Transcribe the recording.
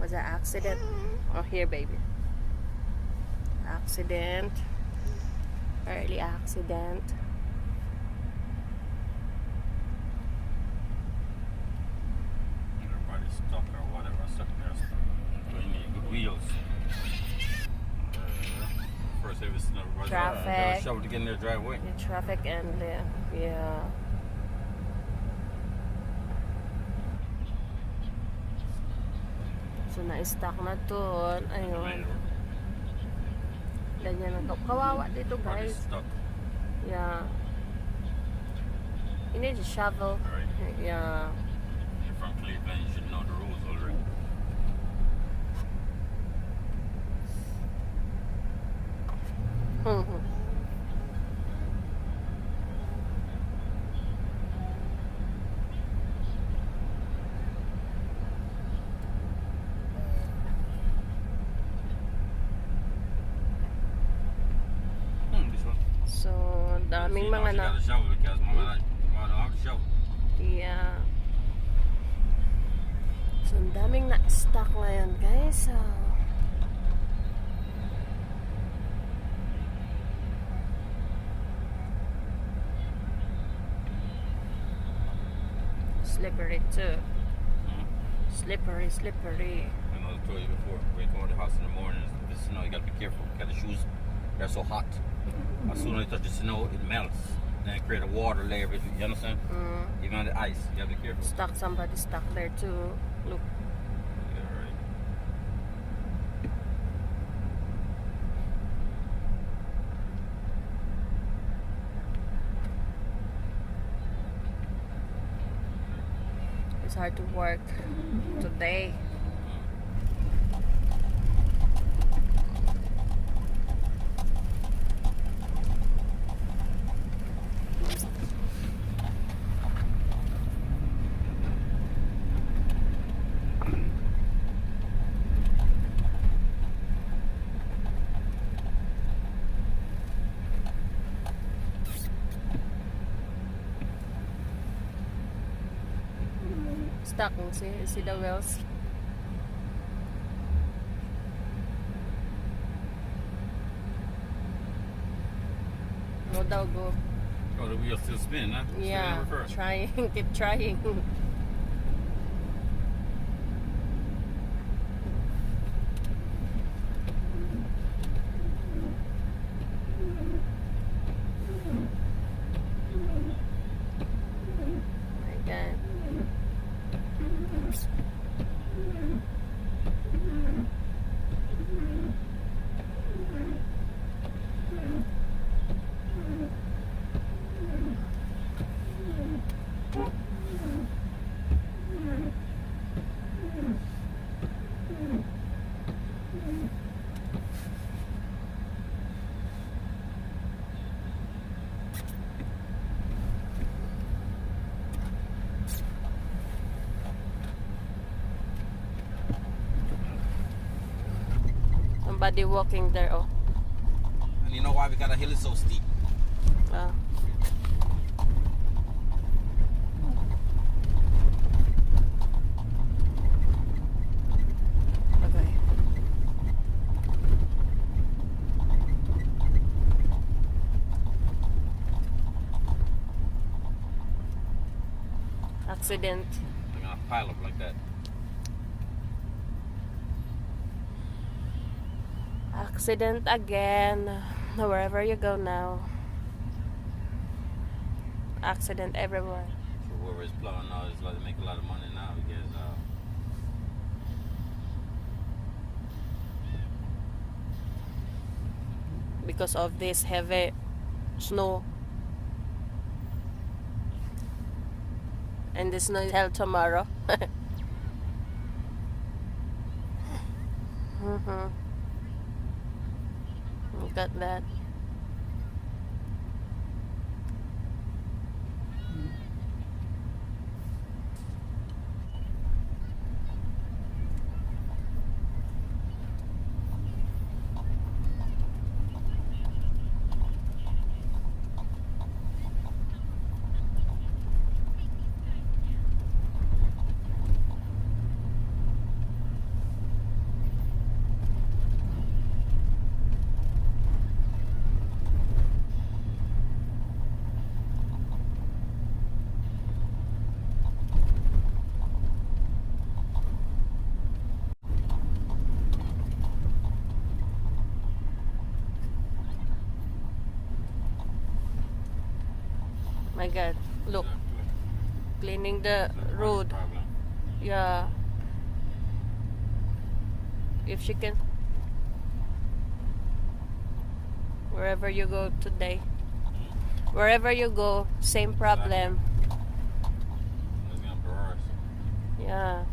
Was that accident? Oh, here, baby. Accident. Early accident. Everybody's stuck or whatever, stuck there. So you need good wheels. First, everything everybody's Traffic. shovel to get in their driveway. The traffic and the, yeah. So, na-stuck na to. Ayun. Ganyan na to. Kawawa dito, Everybody's guys. stuck. Yeah. You need to shovel. Alright. Yeah. You're from Cleveland, you should know the rules already. This one. So, daming See, now mga she na. got a shovel because mama don't have a shovel. Yeah. So, ang daming na-stuck ngayon, guys. Slippery too. Slippery, slippery. I know I told you before, when you come out of the house in the morning, the snow, you gotta be careful because the shoes, they're so hot. As soon as you touch the snow, it melts. Then it creates a water layer, you understand? Even on the ice, you gotta be careful. Stuck, somebody stuck there too. Look. Yeah, right. It's hard to work today. Stuck. See the wheels? No daw go. Oh, the wheel's still spinning, huh? Spinning Yeah, in reverse. trying, keep trying. Again. Somebody walking there. Oh. And you know why we got a hill is so steep? Ah. Okay. Accident. They're gonna pile up like that. Accident again. Wherever you go now. Accident everywhere. So whoever is plowing now is like to make a lot of money now Because of this heavy snow. And the snow is held tomorrow. Look at that. My God. Look, Exactly. cleaning the That's road. the problem. Yeah. If she can. Wherever you go today. Wherever you go, same problem. It's gonna be worse. Yeah.